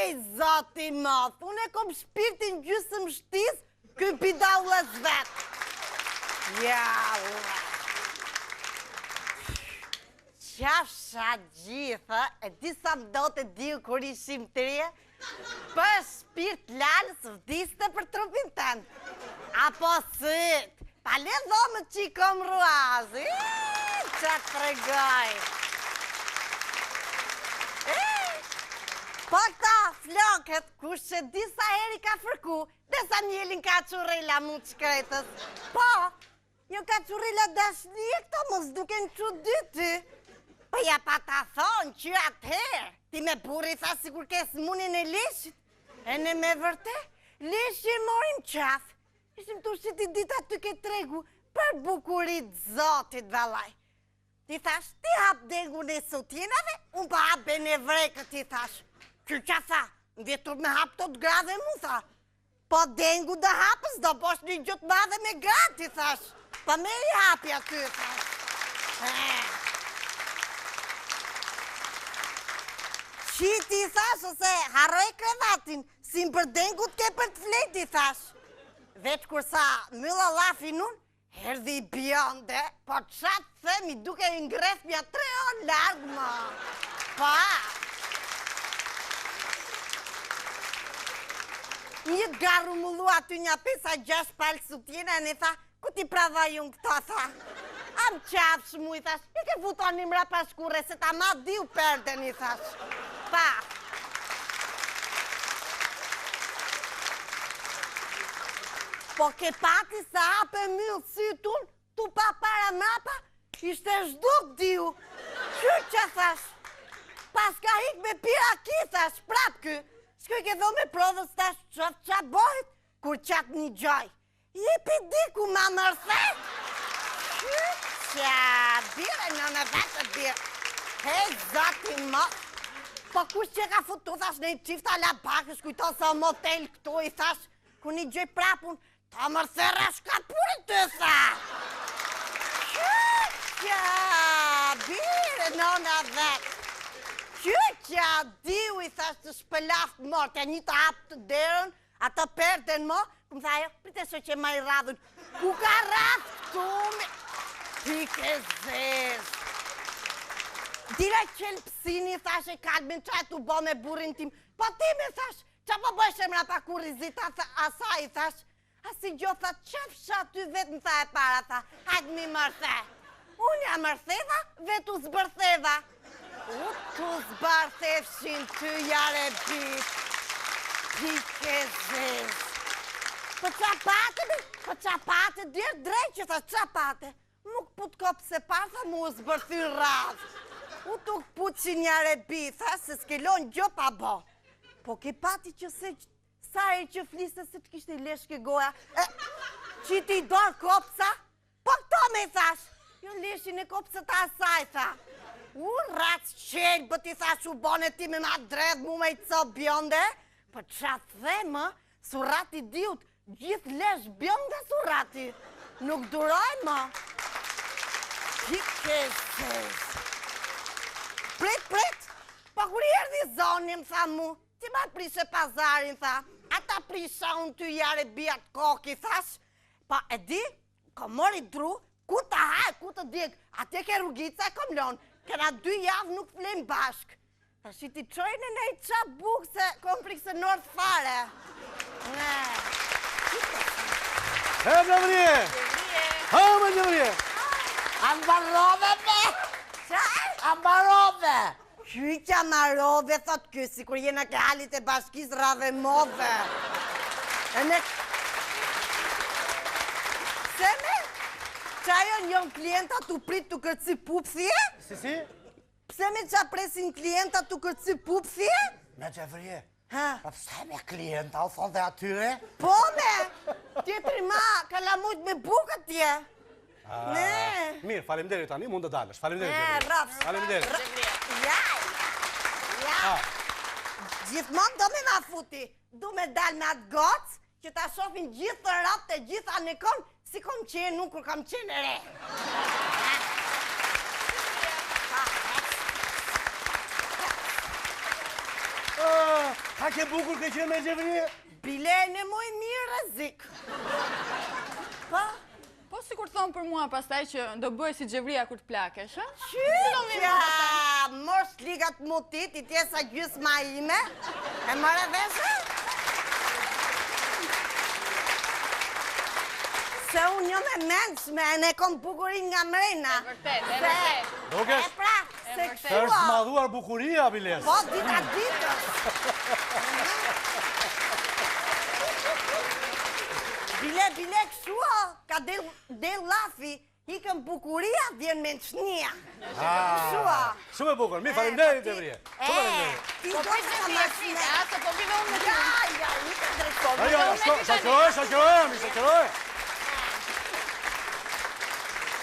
Hej, zoti madh, unë e kom shpirtin gjysëm shtis, ky pidallës vet. Ja, qasha gjitha, e disa mdote diu kur ishim të rje, për shpirt lalës vdiste për trupin tënë. Apo syt, pa le dhomë që i kom ruazi, që të regoj. Po këta floket, kush që disa heri ka fërku, dhe sa njelin ka qurela mu të shkretës. Po, jo ka qurela dashnie këta mos duken që dyti. Po ja pa ta thonë që atëherë, ti me burri tha si kur kes munin e leshit, e ne me vërte, leshi e morim qaf. Ishim të ushit i dita të ke tregu për bukurit zotit valaj. Ti thash, ti hap dengun e sotjenave, unë pa hap bene vrekët, ti thash. Kjo qa tha, në vjetur me hap të të grave mu, tha. Po dengu dhe hapës, do posh një gjutë madhe me gratë, ti thash. Pa me i hapi aty, thash. Qiti, thash, ose harroj krevatin, si më për dengut ke për të flejti, thash. Veç kur sa mylla lafin unë, herdi i bjonde, po qatë themi duke i ngreth mja 3 orë largë, ma. Pa. Një garru mullu aty një 5-6 palë sutjena, e ne tha, ku ti prava ju në këta, tha. Am qafë shmu, i thash, i ke futon një mra pashkure, se ta ma diu perden, i thash. Pa. Po ke pati sa hape myllë sytun, tu pa para mrapa, ishte zhduk diu. Qyr që thash, pas ka hik me pira ki, thash, prap ky. Shkoj ke dho me prodhës tash qa bojt, kur qatë një gjoj. Jepi diku ma mërthe. Qyr që bire në në vetë bire. Hej, zati më. Po kush që ka futu, thash, në i qifta la bakës, kujton sa motel këtu, i thash, ku një gjoj prapun, ta mërthe rashka purit të tha. Qyr që bire në në vetë. Qyqa diu, i thash, të shpëlaft mort, e një të hapë të derën, ato perden mo, këmë tha jo, prite shë që ma i radhën, ku ka radhë këtu me... Ti ke zezë. Dira qelë pësini, thash, e kalbin qaj të bo me burin tim, po ti me thash, qa po bëjsh e mra pa kurizita asaj, thash, asi gjo, tha, qafsha ty vetë më tha e para, tha, hajtë mi mërthe. Unë ja mërtheva, vetë u zbërtheva. U të zbarthefshin të jare bit, ti ke zezë. Po qa pate, dirë drejt që tha qa pate. Nuk put kopë se patha mu u zbërthy radhë. U të put që njare bit, tha se s'kelon gjo pa bo. Po ke pati që se sare që fliste se të kishte i leshke goja. Që ti dorë kopësa? Po këto me thash. Jo leshin e kopësët asaj, tha. U ratës qelë, bë ti thash u bone ti me ma dredh mu me i co bjonde. Po qa theme, surati diut, gjithë lesh bjonde surati. Nuk duroj, ma. Ti ke zezë. Prit, po kur i erdi zonim, tha mu, ti ma prishe pazarin, tha. Ata prisha unë ty jare bijat koki, thash. Pa e di, ko mori dru, ku ta haj, ku të dik, atje ke rrugica e kom lonë. Kena 2 javë nuk flem bashk. Ta shi ti qojnë në i qa bukë se kom frikë se nërë fare. He, Gjëvrije! Ha, me Gjëvrije! Ambarove me! Qaj? Ambarove! Qyqa marove, thot kësi, kur jena ke halit e bashkis rave move. E ne... Se me? Qajo njën klienta të prit të kërci pupëthje? Si? Pse me qa presin klienta të kërci pupëthje? Me Gjëvrije, Ha? pa pse me klienta u thonë dhe atyre? Po me! Tjetëri ma, ka la mujt me bukët tje. Ne! Mirë, faleminderit tani, mund të dalësh. Faleminderit, Ne, Gjëvrije. rafsh. Faleminderit. Ja. Gjithmon do me ma futi. Du me dal me atë gocë, që ta shofin gjithë të ratë të gjitha në kom, si kom qenë nuk kur kam qenë e re. Ka ke bukur ke qenë me Gjevrie? Bile në moj mirë rrezik. Po? Po si kur thonë për mua pastaj që do bëj si Gjevria kur të plakesh, ha? Qyqja, mos ligat mutit, i tjesa gjysma ime, e mëre veshe? Se unë jo me mendshme, e ne kom bukurin nga mrena. E vërtet. Dukesh? E pra, se Të është madhuar bukuria, Biles. po, dita ditës. Bile, këshua, ka del lafi, ikën bukuria, vjen me në shnia. Këshua. Shumë e bukur, mi faleminderit Gjevrie. Ti do të më shnia. Po vive unë me ty. Ja, i ka drejton. Shaqëroj, mi shaqëroj.